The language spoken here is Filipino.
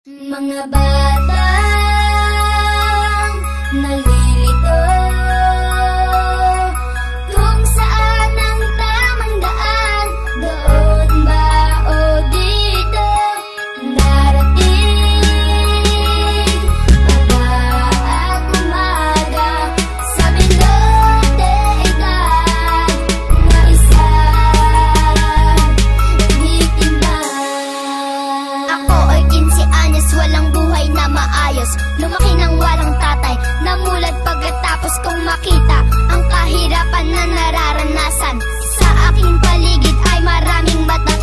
Mga batang nalilito, kung saan ang tamang daan, doon ba o dito narating? Baba at umaga sa bilog daigdig na isang biktima. Ako ay 15 anyos, walang buhay na maayos. Lumaki nang walang tatay, namulat pagkatapos kong makita ang kahirapan na nararanasan. Sa aking paligid ay maraming mata